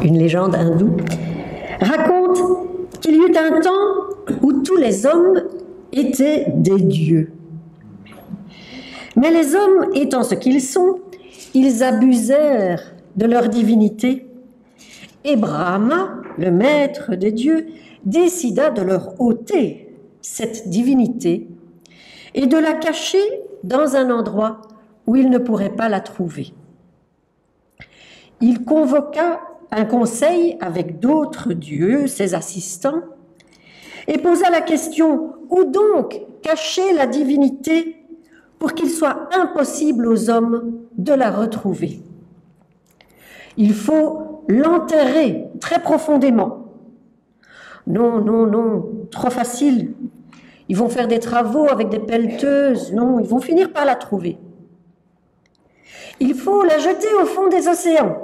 une légende hindoue, raconte qu'il y eut un temps où tous les hommes étaient des dieux. Mais les hommes étant ce qu'ils sont, ils abusèrent de leur divinité et Brahma, le maître des dieux, décida de leur ôter cette divinité et de la cacher dans un endroit où ils ne pourraient pas la trouver. Il convoqua un conseil avec d'autres dieux, ses assistants, et posa la question « Où donc cacher la divinité pour qu'il soit impossible aux hommes de la retrouver ?» Il faut l'enterrer très profondément. Non, non, non, trop facile. Ils vont faire des travaux avec des pelleteuses. Non, ils vont finir par la trouver. Il faut la jeter au fond des océans.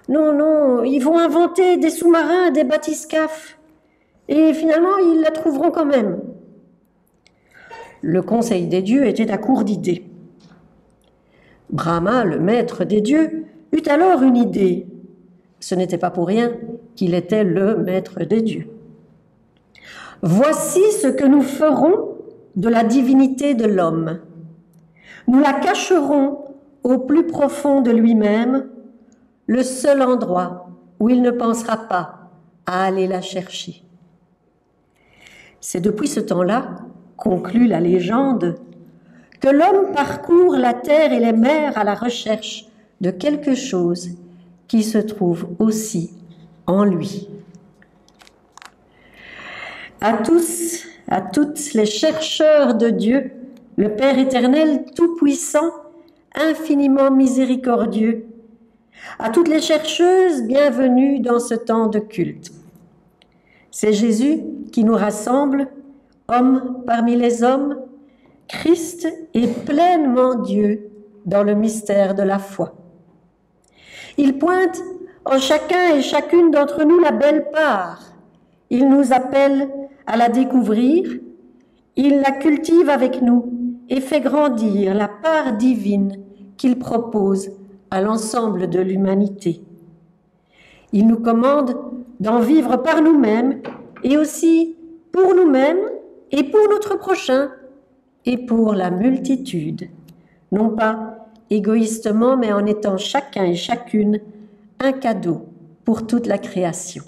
Non, non, ils vont inventer des sous-marins, des bathyscaphes. Et finalement, ils la trouveront quand même. Le conseil des dieux était à court d'idées. Brahma, le maître des dieux, eut alors une idée. Ce n'était pas pour rien qu'il était le maître des dieux. Voici ce que nous ferons de la divinité de l'homme. Nous la cacherons au plus profond de lui-même, le seul endroit où il ne pensera pas à aller la chercher. C'est depuis ce temps-là, conclut la légende, que l'homme parcourt la terre et les mers à la recherche de quelque chose qui se trouve aussi en lui. À tous, à toutes les chercheurs de Dieu, le Père éternel tout-puissant, infiniment miséricordieux, à toutes les chercheuses, bienvenues dans ce temps de culte. C'est Jésus qui nous rassemble, homme parmi les hommes, Christ est pleinement Dieu dans le mystère de la foi. Il pointe en chacun et chacune d'entre nous la belle part. Il nous appelle à la découvrir, il la cultive avec nous et fait grandir la part divine qu'il propose à l'ensemble de l'humanité. Il nous commande d'en vivre par nous-mêmes et aussi pour nous-mêmes et pour notre prochain et pour la multitude, non pas égoïstement, mais en étant chacun et chacune un cadeau pour toute la création.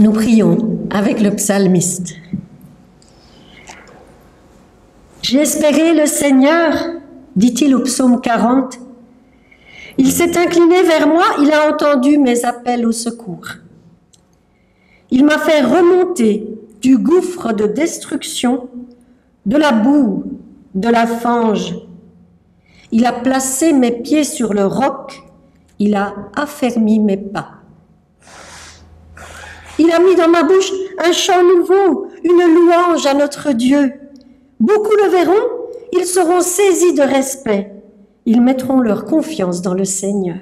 Nous prions. avec le psalmiste. J'ai espéré le Seigneur, dit-il au psaume 40. Il s'est incliné vers moi, il a entendu mes appels au secours. Il m'a fait remonter du gouffre de destruction, de la boue, de la fange. Il a placé mes pieds sur le roc, il a affermi mes pas. Il a mis dans ma bouche un chant nouveau, une louange à notre Dieu. Beaucoup le verront, ils seront saisis de respect. Ils mettront leur confiance dans le Seigneur.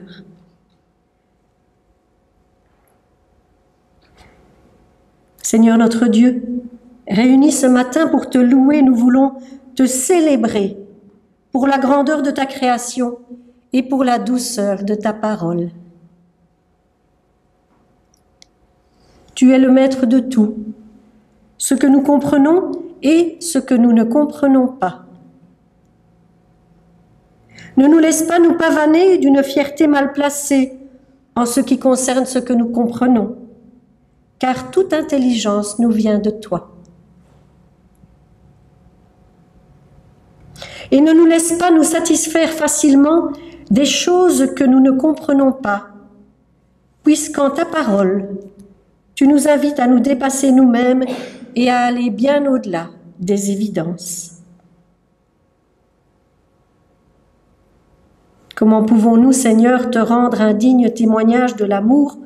Seigneur notre Dieu, réunis ce matin pour te louer, nous voulons te célébrer pour la grandeur de ta création et pour la douceur de ta parole. Tu es le maître de tout, ce que nous comprenons et ce que nous ne comprenons pas. Ne nous laisse pas nous pavaner d'une fierté mal placée en ce qui concerne ce que nous comprenons, car toute intelligence nous vient de toi. Et ne nous laisse pas nous satisfaire facilement des choses que nous ne comprenons pas, puisqu'en ta parole, tu nous invites à nous dépasser nous-mêmes et à aller bien au-delà des évidences. Comment pouvons-nous, Seigneur, te rendre un digne témoignage de l'amour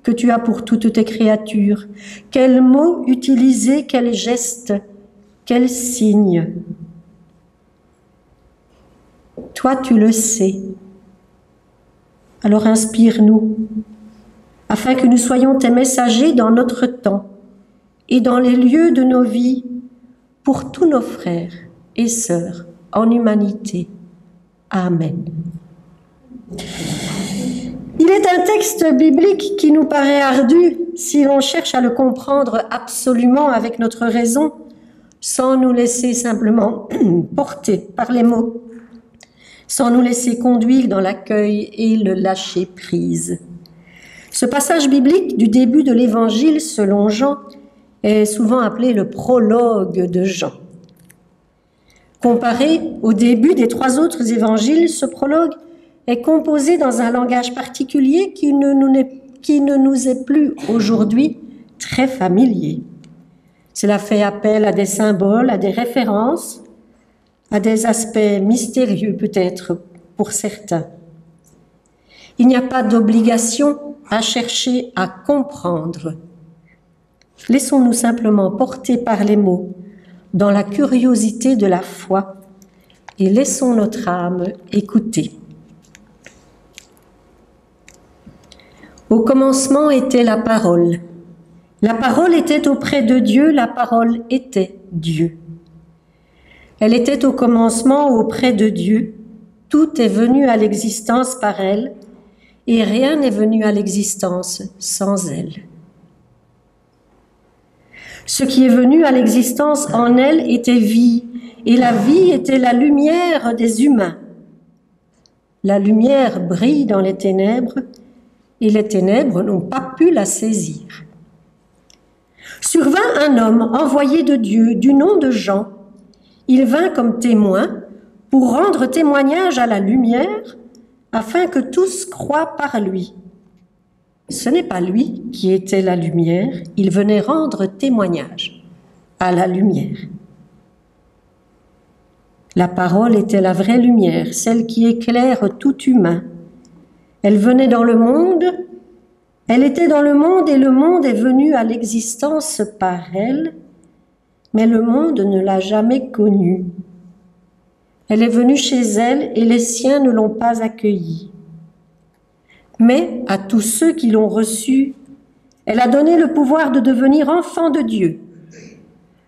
que tu as pour toutes tes créatures? Quels mots utiliser, quels gestes, quels signes? Toi, tu le sais. Alors inspire-nous, afin que nous soyons tes messagers dans notre temps et dans les lieux de nos vies pour tous nos frères et sœurs en humanité. Amen. Il est un texte biblique qui nous paraît ardu si l'on cherche à le comprendre absolument avec notre raison, sans nous laisser simplement porter par les mots, sans nous laisser conduire dans l'accueil et le lâcher-prise. Ce passage biblique du début de l'Évangile selon Jean est souvent appelé le prologue de Jean. Comparé au début des 3 autres évangiles, ce prologue est composé dans un langage particulier qui ne nous est plus aujourd'hui très familier. Cela fait appel à des symboles, à des références, à des aspects mystérieux peut-être pour certains. Il n'y a pas d'obligation à chercher à comprendre. Laissons-nous simplement porter par les mots dans la curiosité de la foi et laissons notre âme écouter. Au commencement était la parole. La parole était auprès de Dieu, la parole était Dieu. Elle était au commencement auprès de Dieu. Tout est venu à l'existence par elle, et rien n'est venu à l'existence sans elle. Ce qui est venu à l'existence en elle était vie, et la vie était la lumière des humains. La lumière brille dans les ténèbres, et les ténèbres n'ont pas pu la saisir. Survint un homme envoyé de Dieu, du nom de Jean. Il vint comme témoin pour rendre témoignage à la lumière, afin que tous croient par lui. Ce n'est pas lui qui était la lumière, il venait rendre témoignage à la lumière. La parole était la vraie lumière, celle qui éclaire tout humain. Elle venait dans le monde, elle était dans le monde et le monde est venu à l'existence par elle, mais le monde ne l'a jamais connue. Elle est venue chez elle et les siens ne l'ont pas accueillie. Mais à tous ceux qui l'ont reçue, elle a donné le pouvoir de devenir enfants de Dieu.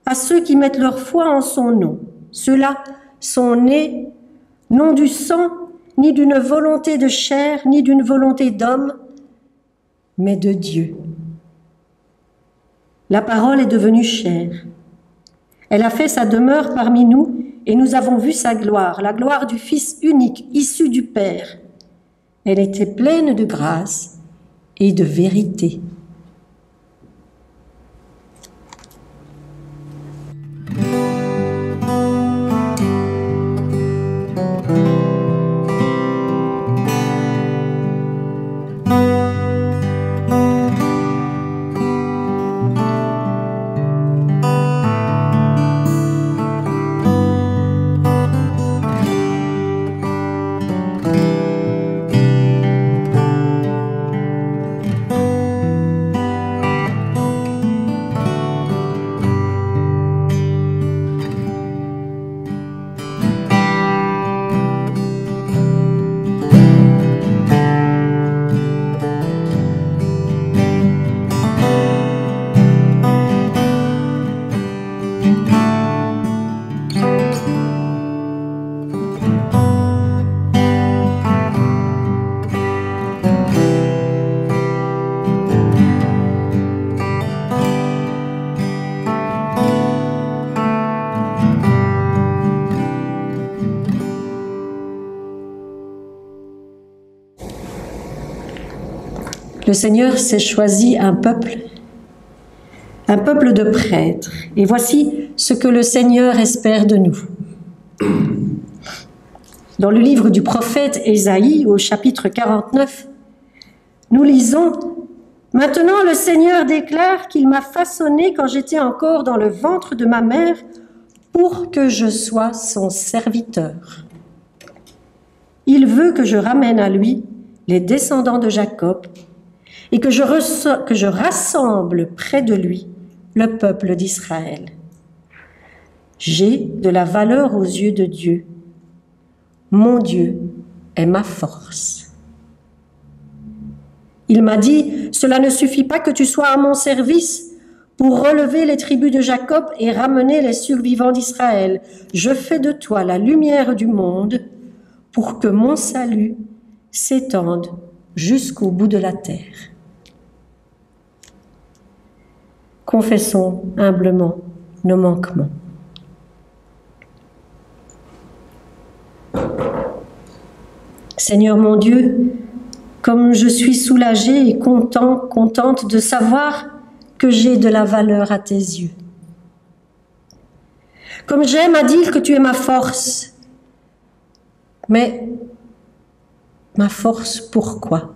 À ceux qui mettent leur foi en son nom, ceux-là sont nés non du sang, ni d'une volonté de chair, ni d'une volonté d'homme, mais de Dieu. La parole est devenue chair. Elle a fait sa demeure parmi nous et nous avons vu sa gloire, la gloire du Fils unique, issu du Père. Elle était pleine de grâce et de vérité. Le Seigneur s'est choisi un peuple de prêtres. Et voici ce que le Seigneur espère de nous. Dans le livre du prophète Ésaïe, au chapitre 49, nous lisons « Maintenant le Seigneur déclare qu'il m'a façonné quand j'étais encore dans le ventre de ma mère pour que je sois son serviteur. Il veut que je ramène à lui les descendants de Jacob et que je rassemble près de lui le peuple d'Israël. J'ai de la valeur aux yeux de Dieu. Mon Dieu est ma force. Il m'a dit, cela ne suffit pas que tu sois à mon service pour relever les tribus de Jacob et ramener les survivants d'Israël. Je fais de toi la lumière du monde pour que mon salut s'étende jusqu'au bout de la terre. Confessons humblement nos manquements. Seigneur mon Dieu, comme je suis soulagée et contente de savoir que j'ai de la valeur à tes yeux. Comme j'aime à dire que tu es ma force. Mais ma force, pourquoi?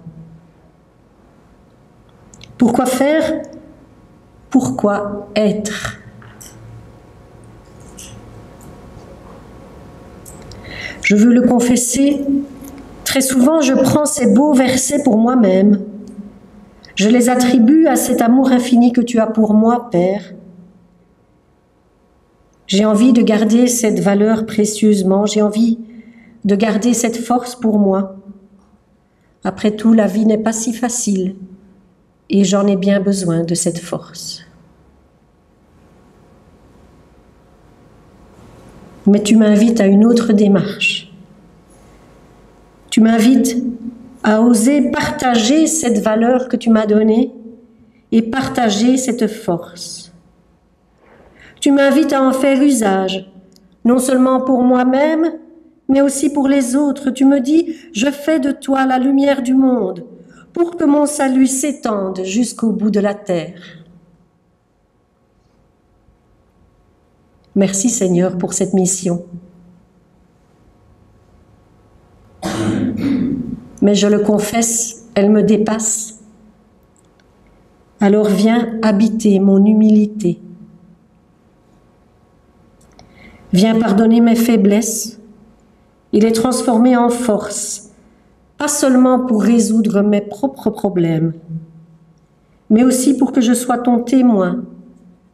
Pourquoi faire? Pourquoi être? Je veux le confesser, très souvent je prends ces beaux versets pour moi-même. Je les attribue à cet amour infini que tu as pour moi, Père. J'ai envie de garder cette valeur précieusement, j'ai envie de garder cette force pour moi. Après tout, la vie n'est pas si facile et j'en ai bien besoin de cette force. Mais tu m'invites à une autre démarche. Tu m'invites à oser partager cette valeur que tu m'as donnée et partager cette force. Tu m'invites à en faire usage, non seulement pour moi-même, mais aussi pour les autres. Tu me dis, je fais de toi la lumière du monde, pour que mon salut s'étende jusqu'au bout de la terre. Merci Seigneur pour cette mission. Mais je le confesse, elle me dépasse. Alors viens habiter mon humilité. Viens pardonner mes faiblesses et les transformer en force, pas seulement pour résoudre mes propres problèmes, mais aussi pour que je sois ton témoin,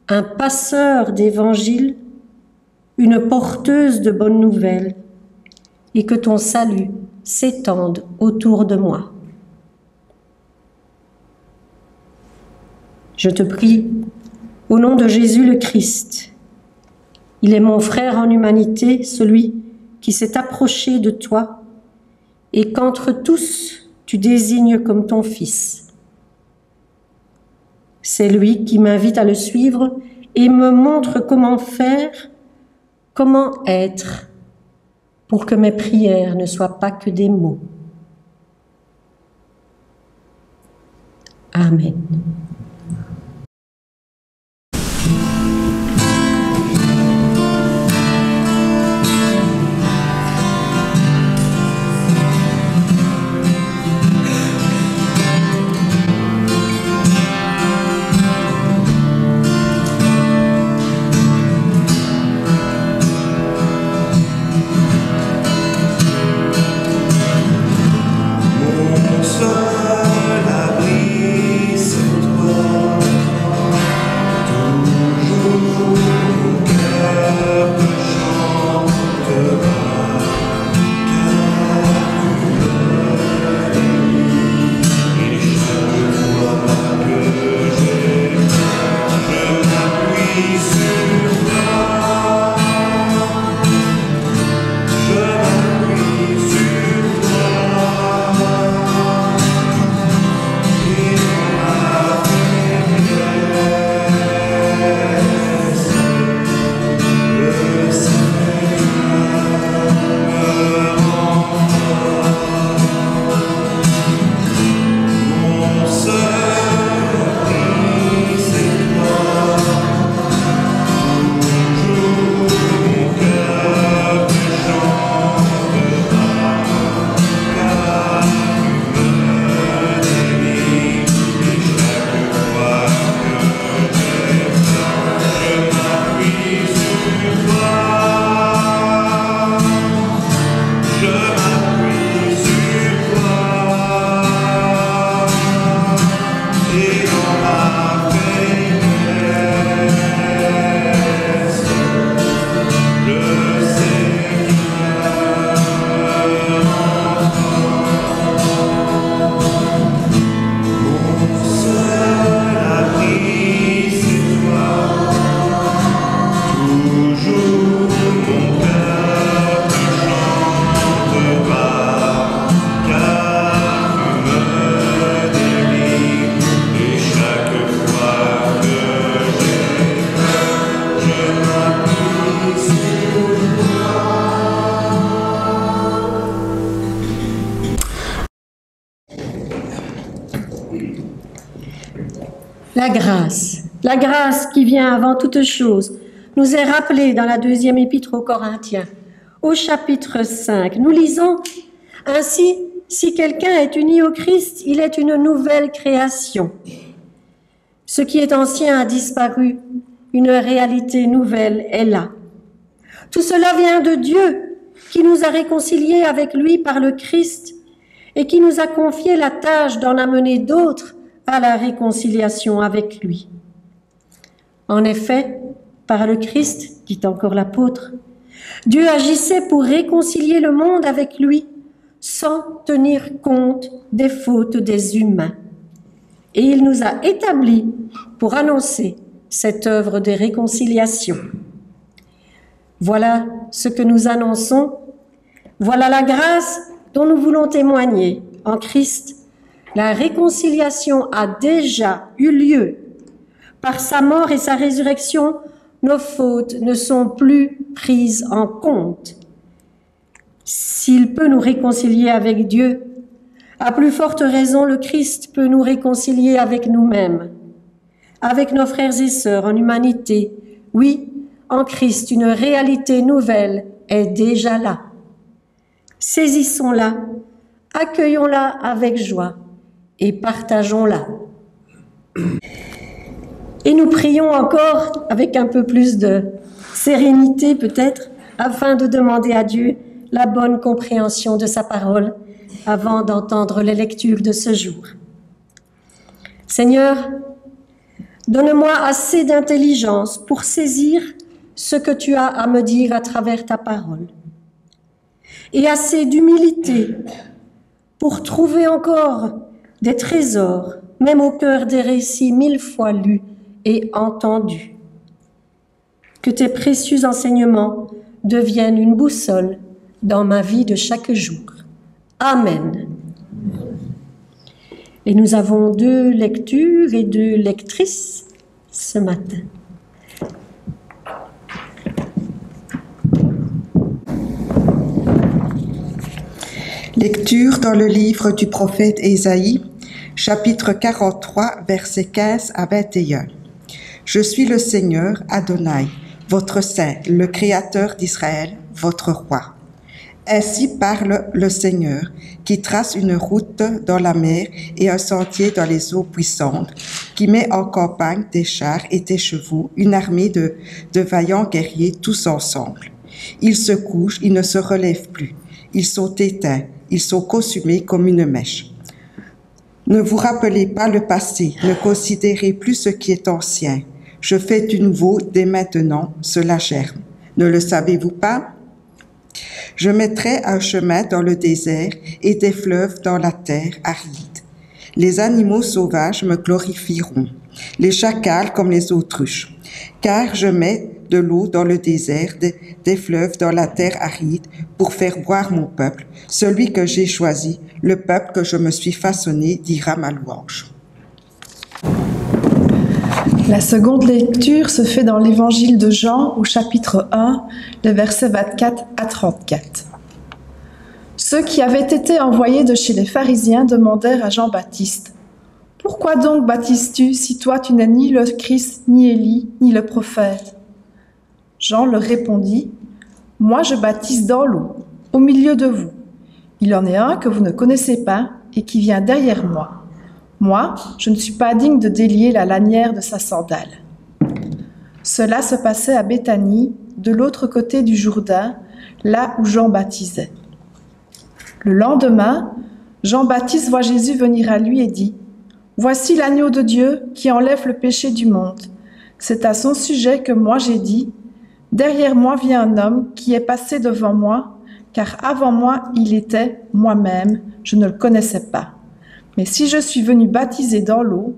un passeur d'évangile, une porteuse de bonnes nouvelles, et que ton salut s'étende autour de moi. Je te prie, au nom de Jésus le Christ, il est mon frère en humanité, celui qui s'est approché de toi, et qu'entre tous tu désignes comme ton fils. C'est lui qui m'invite à le suivre et me montre comment faire, comment être, pour que mes prières ne soient pas que des mots. Amen. Mon seul abri, c'est toi. La grâce qui vient avant toute chose, nous est rappelée dans la deuxième épître aux Corinthiens, au chapitre 5. Nous lisons « Ainsi, si quelqu'un est uni au Christ, il est une nouvelle création. Ce qui est ancien a disparu, une réalité nouvelle est là. Tout cela vient de Dieu, qui nous a réconciliés avec lui par le Christ et qui nous a confié la tâche d'en amener d'autres à la réconciliation avec lui. En effet, par le Christ, dit encore l'apôtre, Dieu agissait pour réconcilier le monde avec lui sans tenir compte des fautes des humains. Et il nous a établis pour annoncer cette œuvre de réconciliation. Voilà ce que nous annonçons. Voilà la grâce dont nous voulons témoigner en Christ. La réconciliation a déjà eu lieu. Par sa mort et sa résurrection, nos fautes ne sont plus prises en compte. S'il peut nous réconcilier avec Dieu, à plus forte raison, le Christ peut nous réconcilier avec nous-mêmes, avec nos frères et sœurs en humanité. Oui, en Christ, une réalité nouvelle est déjà là. Saisissons-la, accueillons-la avec joie et partageons-la. Et nous prions encore avec un peu plus de sérénité peut-être, afin de demander à Dieu la bonne compréhension de sa parole avant d'entendre les lectures de ce jour. Seigneur, donne-moi assez d'intelligence pour saisir ce que tu as à me dire à travers ta parole et assez d'humilité pour trouver encore des trésors, même au cœur des récits 1000 fois lus et entendus. Que tes précieux enseignements deviennent une boussole dans ma vie de chaque jour. Amen. Et nous avons 2 lectures et 2 lectrices ce matin. Lecture dans le livre du prophète Ésaïe, chapitre 43, versets 15 à 21. Je suis le Seigneur Adonai, votre Saint, le Créateur d'Israël, votre Roi. Ainsi parle le Seigneur, qui trace une route dans la mer et un sentier dans les eaux puissantes, qui met en campagne des chars et des chevaux, une armée de vaillants guerriers tous ensemble. Ils se couchent, ils ne se relèvent plus. Ils sont éteints, ils sont consumés comme une mèche. Ne vous rappelez pas le passé, ne considérez plus ce qui est ancien. Je fais du nouveau dès maintenant, cela germe. Ne le savez-vous pas? Je mettrai un chemin dans le désert et des fleuves dans la terre aride. Les animaux sauvages me glorifieront, les chacals comme les autruches, car je mets de l'eau dans le désert, des fleuves dans la terre aride, pour faire boire mon peuple, celui que j'ai choisi, le peuple que je me suis façonné, dira ma louange. La seconde lecture se fait dans l'évangile de Jean au chapitre 1, les versets 24 à 34. Ceux qui avaient été envoyés de chez les pharisiens demandèrent à Jean-Baptiste : « Pourquoi donc baptises-tu si toi tu n'es ni le Christ, ni Élie, ni le prophète ?» Jean leur répondit : « Moi je baptise dans l'eau, au milieu de vous. Il en est un que vous ne connaissez pas et qui vient derrière moi. Moi, je ne suis pas digne de délier la lanière de sa sandale. » Cela se passait à Béthanie, de l'autre côté du Jourdain, là où Jean baptisait. Le lendemain, Jean-Baptiste voit Jésus venir à lui et dit : « Voici l'agneau de Dieu qui enlève le péché du monde. C'est à son sujet que moi j'ai dit : derrière moi vient un homme qui est passé devant moi, car avant moi il était moi-même, je ne le connaissais pas. Mais si je suis venu baptiser dans l'eau,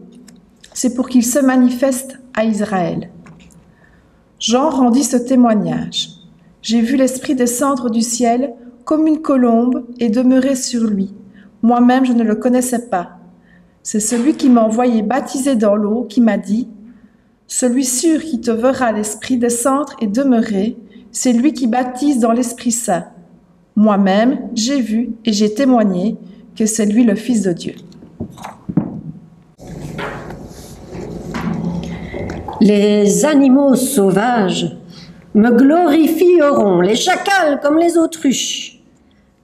c'est pour qu'il se manifeste à Israël. » Jean rendit ce témoignage. « J'ai vu l'Esprit descendre du ciel comme une colombe et demeurer sur lui. Moi-même, je ne le connaissais pas. C'est celui qui m'a envoyé baptiser dans l'eau qui m'a dit : celui sûr qui te verra l'Esprit descendre et demeurer, c'est lui qui baptise dans l'Esprit Saint. Moi-même, j'ai vu et j'ai témoigné que c'est lui le Fils de Dieu. » Les animaux sauvages me glorifieront, les chacals comme les autruches,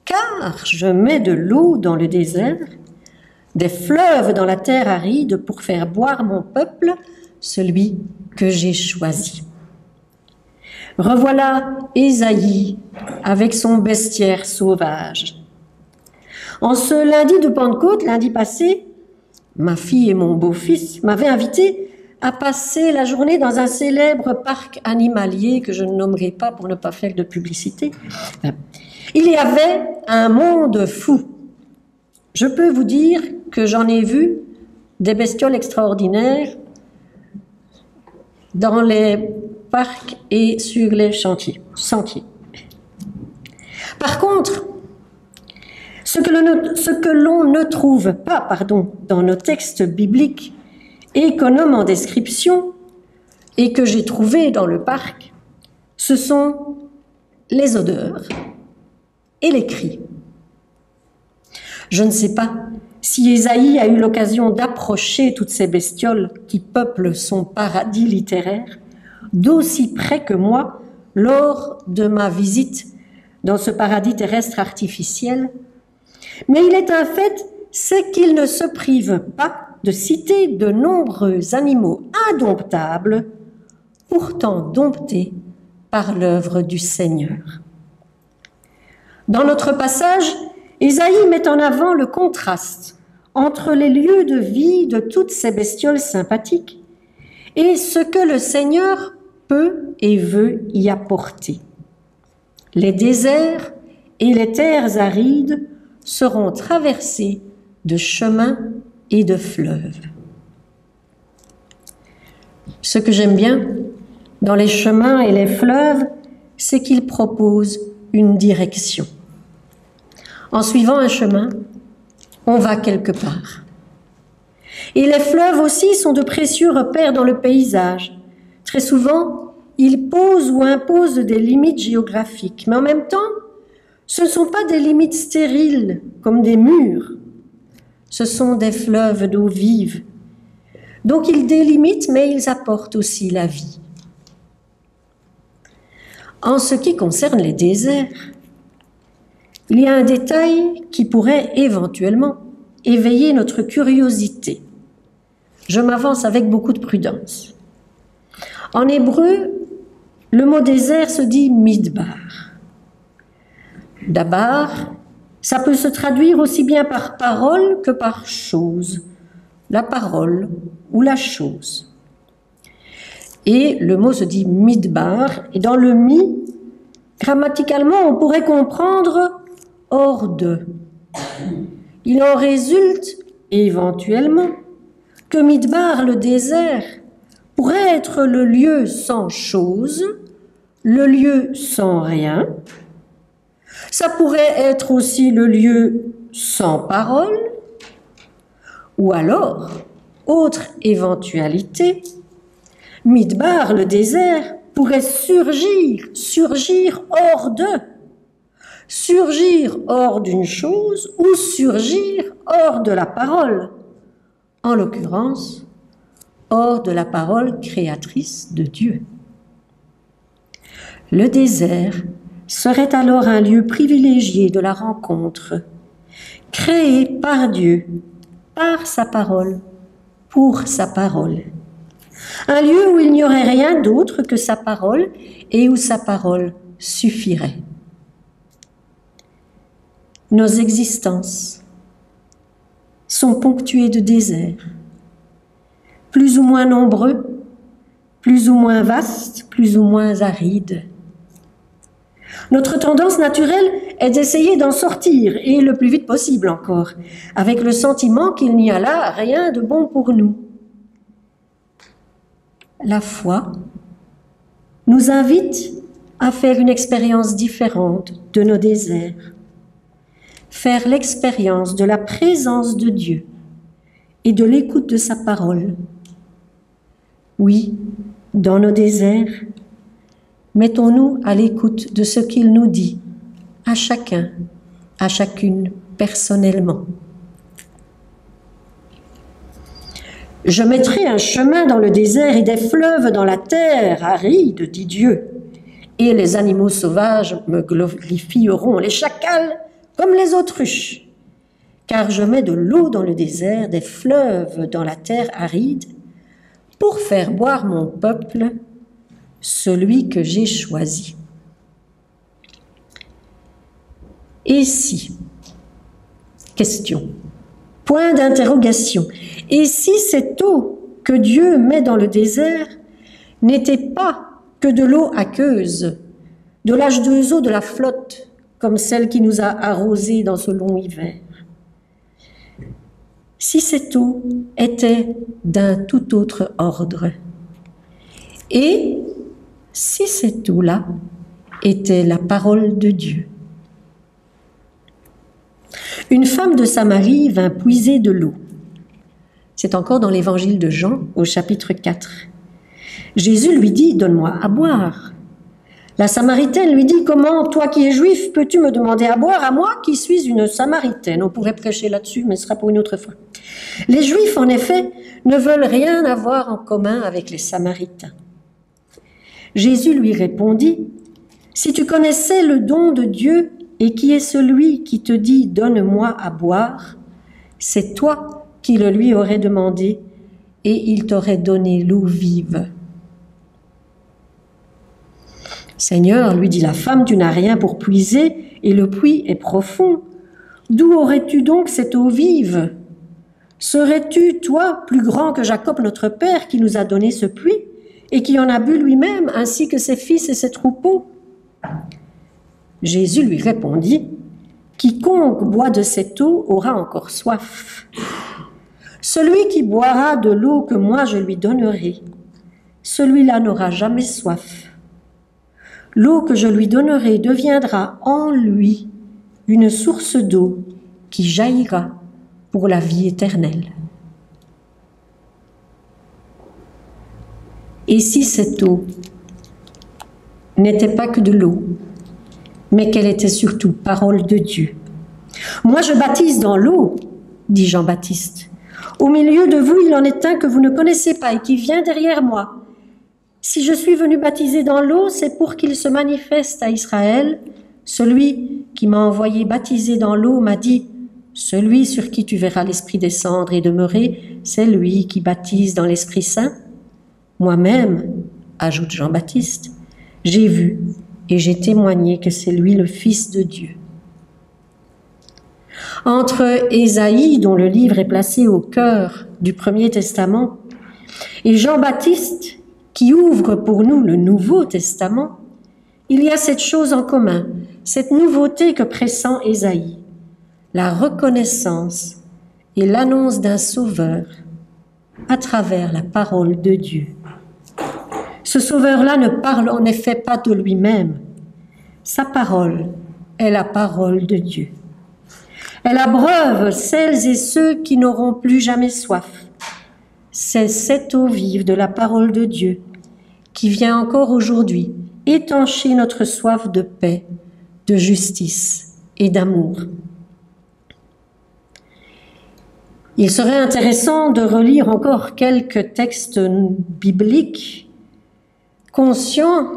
car je mets de l'eau dans le désert, des fleuves dans la terre aride pour faire boire mon peuple, celui que j'ai choisi. Revoilà Ésaïe avec son bestiaire sauvage. En ce lundi de Pentecôte, lundi passé, ma fille et mon beau-fils m'avaient invité à passer la journée dans un célèbre parc animalier que je ne nommerai pas pour ne pas faire de publicité. Il y avait un monde fou. Je peux vous dire que j'en ai vu des bestioles extraordinaires dans les parcs et sur les sentiers. Par contre, ce que l'on ne trouve pas, dans nos textes bibliques et qu'on nomme en description et que j'ai trouvé dans le parc, ce sont les odeurs et les cris. Je ne sais pas si Ésaïe a eu l'occasion d'approcher toutes ces bestioles qui peuplent son paradis littéraire d'aussi près que moi lors de ma visite dans ce paradis terrestre artificiel. Mais il est un fait, c'est qu'il ne se prive pas de citer de nombreux animaux indomptables, pourtant domptés par l'œuvre du Seigneur. Dans notre passage, Ésaïe met en avant le contraste entre les lieux de vie de toutes ces bestioles sympathiques et ce que le Seigneur peut et veut y apporter. Les déserts et les terres arides seront traversés de chemins et de fleuves. Ce que j'aime bien dans les chemins et les fleuves, c'est qu'ils proposent une direction. En suivant un chemin, on va quelque part. Et les fleuves aussi sont de précieux repères dans le paysage. Très souvent, ils posent ou imposent des limites géographiques, mais en même temps, ce ne sont pas des limites stériles comme des murs. Ce sont des fleuves d'eau vive. Donc ils délimitent, mais ils apportent aussi la vie. En ce qui concerne les déserts, il y a un détail qui pourrait éventuellement éveiller notre curiosité. Je m'avance avec beaucoup de prudence. En hébreu, le mot désert se dit midbar. Dabar, ça peut se traduire aussi bien par parole que par chose, la parole ou la chose. Et le mot se dit midbar, et dans le mi, grammaticalement, on pourrait comprendre hors de. Il en résulte éventuellement que midbar, le désert, pourrait être le lieu sans chose, le lieu sans rien. Ça pourrait être aussi le lieu sans parole, ou alors, autre éventualité, midbar, le désert, pourrait surgir hors d'eux, surgir hors d'une chose ou surgir hors de la parole, en l'occurrence, hors de la parole créatrice de Dieu. Le désert serait alors un lieu privilégié de la rencontre, créé par Dieu, par sa parole, pour sa parole. Un lieu où il n'y aurait rien d'autre que sa parole et où sa parole suffirait. Nos existences sont ponctuées de déserts, plus ou moins nombreux, plus ou moins vastes, plus ou moins arides. Notre tendance naturelle est d'essayer d'en sortir, et le plus vite possible encore, avec le sentiment qu'il n'y a là rien de bon pour nous. La foi nous invite à faire une expérience différente de nos déserts, faire l'expérience de la présence de Dieu et de l'écoute de sa parole. Oui, dans nos déserts, mettons-nous à l'écoute de ce qu'il nous dit, à chacun, à chacune personnellement. Je mettrai un chemin dans le désert et des fleuves dans la terre aride, dit Dieu. Et les animaux sauvages me glorifieront, les chacals comme les autruches. Car je mets de l'eau dans le désert, des fleuves dans la terre aride, pour faire boire mon peuple, celui que j'ai choisi. Et si, question, point d'interrogation, et si cette eau que Dieu met dans le désert n'était pas que de l'eau aqueuse, de l'H2O de la flotte, comme celle qui nous a arrosés dans ce long hiver? Si cette eau était d'un tout autre ordre, et si cette eau-là était la parole de Dieu? Une femme de Samarie vint puiser de l'eau. C'est encore dans l'évangile de Jean, au chapitre 4. Jésus lui dit, « Donne-moi à boire. » La Samaritaine lui dit, « Comment, toi qui es juif, peux-tu me demander à boire, à moi qui suis une Samaritaine ?» On pourrait prêcher là-dessus, mais ce sera pour une autre fois. Les Juifs, en effet, ne veulent rien avoir en commun avec les Samaritains. Jésus lui répondit, « Si tu connaissais le don de Dieu et qui est celui qui te dit « Donne-moi à boire », c'est toi qui le lui aurais demandé et il t'aurait donné l'eau vive. » « Seigneur, lui dit la femme, tu n'as rien pour puiser et le puits est profond. D'où aurais-tu donc cette eau vive? Serais-tu, toi, plus grand que Jacob notre père qui nous a donné ce puits et qui en a bu lui-même ainsi que ses fils et ses troupeaux? » Jésus lui répondit, « Quiconque boit de cette eau aura encore soif. Celui qui boira de l'eau que moi je lui donnerai, celui-là n'aura jamais soif. L'eau que je lui donnerai deviendra en lui une source d'eau qui jaillira pour la vie éternelle. » Et si cette eau n'était pas que de l'eau, mais qu'elle était surtout parole de Dieu? « Moi je baptise dans l'eau, dit Jean-Baptiste. Au milieu de vous, il en est un que vous ne connaissez pas et qui vient derrière moi. Si je suis venu baptiser dans l'eau, c'est pour qu'il se manifeste à Israël. Celui qui m'a envoyé baptiser dans l'eau m'a dit, « Celui sur qui tu verras l'Esprit descendre et demeurer, c'est lui qui baptise dans l'Esprit Saint. Moi-même, ajoute Jean-Baptiste, j'ai vu et j'ai témoigné que c'est lui le Fils de Dieu. » Entre Ésaïe, dont le livre est placé au cœur du Premier Testament, et Jean-Baptiste, qui ouvre pour nous le Nouveau Testament, il y a cette chose en commun, cette nouveauté que pressent Ésaïe, la reconnaissance et l'annonce d'un Sauveur à travers la parole de Dieu. Ce Sauveur-là ne parle en effet pas de lui-même. Sa parole est la parole de Dieu. Elle abreuve celles et ceux qui n'auront plus jamais soif. C'est cette eau vive de la parole de Dieu qui vient encore aujourd'hui étancher notre soif de paix, de justice et d'amour. Il serait intéressant de relire encore quelques textes bibliques, conscients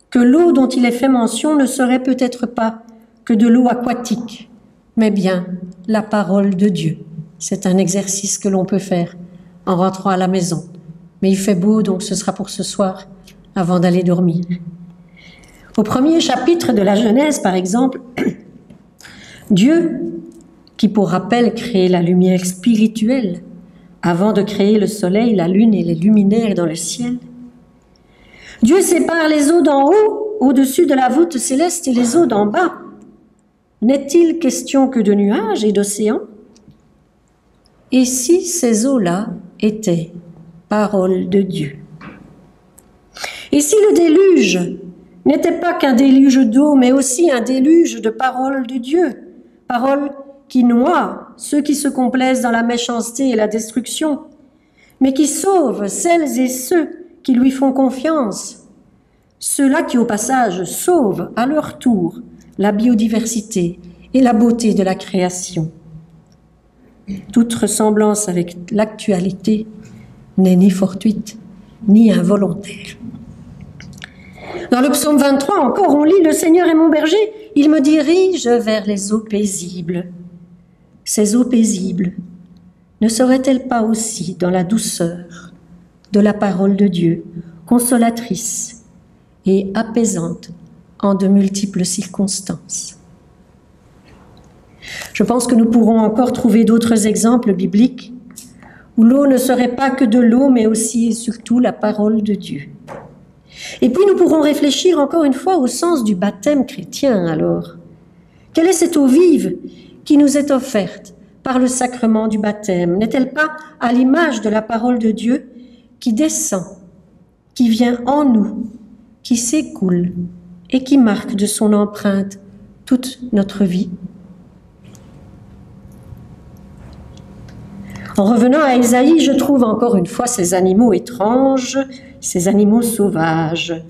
que l'eau dont il est fait mention ne serait peut-être pas que de l'eau aquatique, mais bien la parole de Dieu. C'est un exercice que l'on peut faire en rentrant à la maison. Mais il fait beau, donc ce sera pour ce soir, avant d'aller dormir. Au premier chapitre de la Genèse, par exemple, Dieu, qui pour rappel crée la lumière spirituelle avant de créer le soleil, la lune et les luminaires dans le ciel, Dieu sépare les eaux d'en haut, au-dessus de la voûte céleste, et les eaux d'en bas. N'est-il question que de nuages et d'océans? Et si ces eaux-là étaient parole de Dieu? Et si le déluge n'était pas qu'un déluge d'eau, mais aussi un déluge de paroles de Dieu, paroles qui noient ceux qui se complaisent dans la méchanceté et la destruction, mais qui sauvent celles et ceux qui lui font confiance, ceux-là qui au passage sauvent à leur tour la biodiversité et la beauté de la création. Toute ressemblance avec l'actualité n'est ni fortuite, ni involontaire. Dans le psaume 23, encore, on lit « Le Seigneur est mon berger, il me dirige vers les eaux paisibles. » Ces eaux paisibles ne seraient-elles pas aussi dans la douceur de la parole de Dieu, consolatrice et apaisante en de multiples circonstances? Je pense que nous pourrons encore trouver d'autres exemples bibliques où l'eau ne serait pas que de l'eau, mais aussi et surtout la parole de Dieu. Et puis nous pourrons réfléchir encore une fois au sens du baptême chrétien alors. Quelle est cette eau vive qui nous est offerte par le sacrement du baptême? N'est-elle pas à l'image de la parole de Dieu qui descend, qui vient en nous, qui s'écoule et qui marque de son empreinte toute notre vie? En revenant à Ésaïe, je trouve encore une fois ces animaux étranges, ces animaux sauvages.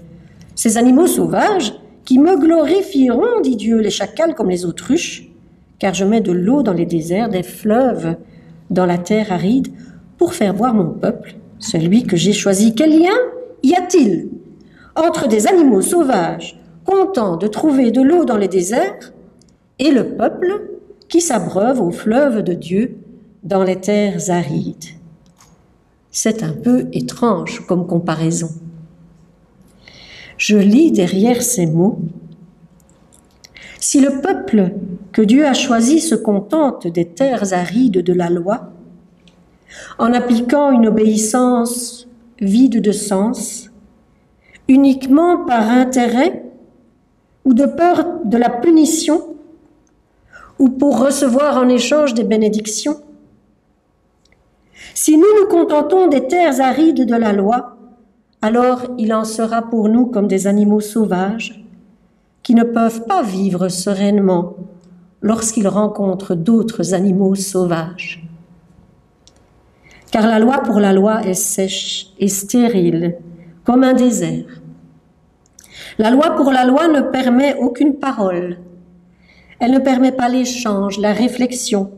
Ces animaux sauvages qui me glorifieront, dit Dieu, les chacals comme les autruches, car je mets de l'eau dans les déserts, des fleuves dans la terre aride, pour faire boire mon peuple, celui que j'ai choisi. Quel lien y a-t-il entre des animaux sauvages, contents de trouver de l'eau dans les déserts, et le peuple qui s'abreuve aux fleuves de Dieu dans les terres arides? C'est un peu étrange comme comparaison. Je lis derrière ces mots: si le peuple que Dieu a choisi se contente des terres arides de la loi, en appliquant une obéissance vide de sens, uniquement par intérêt ou de peur de la punition, ou pour recevoir en échange des bénédictions, si nous nous contentons des terres arides de la loi, alors il en sera pour nous comme des animaux sauvages qui ne peuvent pas vivre sereinement lorsqu'ils rencontrent d'autres animaux sauvages. Car la loi pour la loi est sèche et stérile, comme un désert. La loi pour la loi ne permet aucune parole. Elle ne permet pas l'échange, la réflexion,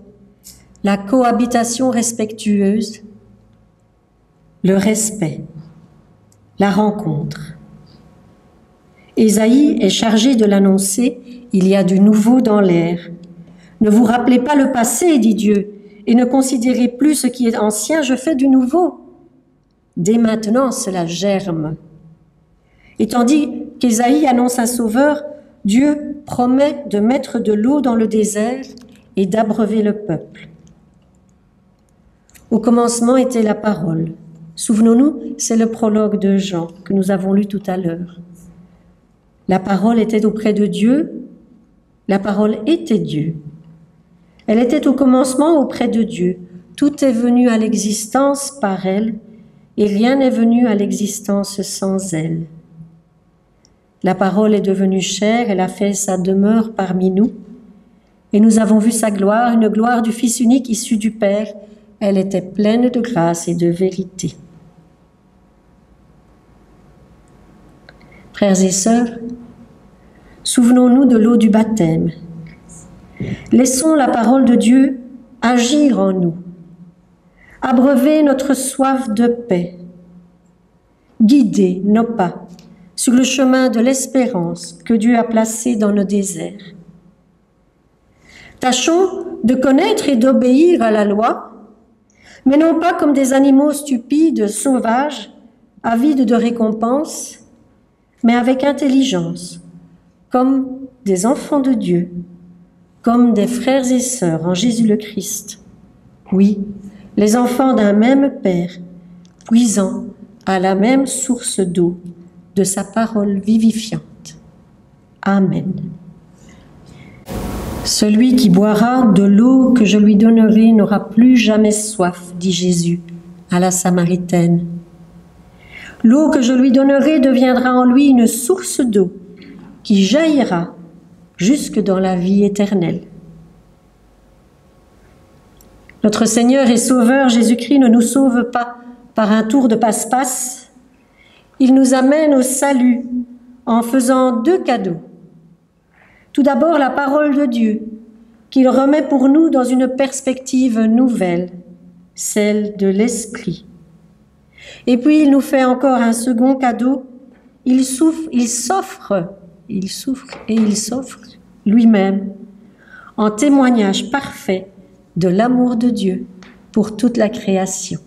la cohabitation respectueuse, le respect, la rencontre. Ésaïe est chargé de l'annoncer, il y a du nouveau dans l'air. Ne vous rappelez pas le passé, dit Dieu, et ne considérez plus ce qui est ancien, je fais du nouveau. Dès maintenant, cela germe. Et tandis qu'Ésaïe annonce un sauveur, Dieu promet de mettre de l'eau dans le désert et d'abreuver le peuple. Au commencement était la parole. Souvenons-nous, c'est le prologue de Jean que nous avons lu tout à l'heure. La parole était auprès de Dieu, la parole était Dieu. Elle était au commencement auprès de Dieu. Tout est venu à l'existence par elle, et rien n'est venu à l'existence sans elle. La parole est devenue chair, elle a fait sa demeure parmi nous, et nous avons vu sa gloire, une gloire du Fils unique issu du Père. Elle était pleine de grâce et de vérité. Frères et sœurs, souvenons-nous de l'eau du baptême. Laissons la parole de Dieu agir en nous, abreuver notre soif de paix, guider nos pas sur le chemin de l'espérance que Dieu a placé dans nos déserts. Tâchons de connaître et d'obéir à la loi, mais non pas comme des animaux stupides, sauvages, avides de récompenses, mais avec intelligence, comme des enfants de Dieu, comme des frères et sœurs en Jésus le Christ. Oui, les enfants d'un même Père, puisant à la même source d'eau de sa parole vivifiante. Amen. Celui qui boira de l'eau que je lui donnerai n'aura plus jamais soif, dit Jésus à la Samaritaine. L'eau que je lui donnerai deviendra en lui une source d'eau qui jaillira jusque dans la vie éternelle. Notre Seigneur et Sauveur Jésus-Christ ne nous sauve pas par un tour de passe-passe. Il nous amène au salut en faisant deux cadeaux. Tout d'abord, la parole de Dieu, qu'il remet pour nous dans une perspective nouvelle, celle de l'Esprit. Et puis il nous fait encore un second cadeau, il s'offre lui-même en témoignage parfait de l'amour de Dieu pour toute la création.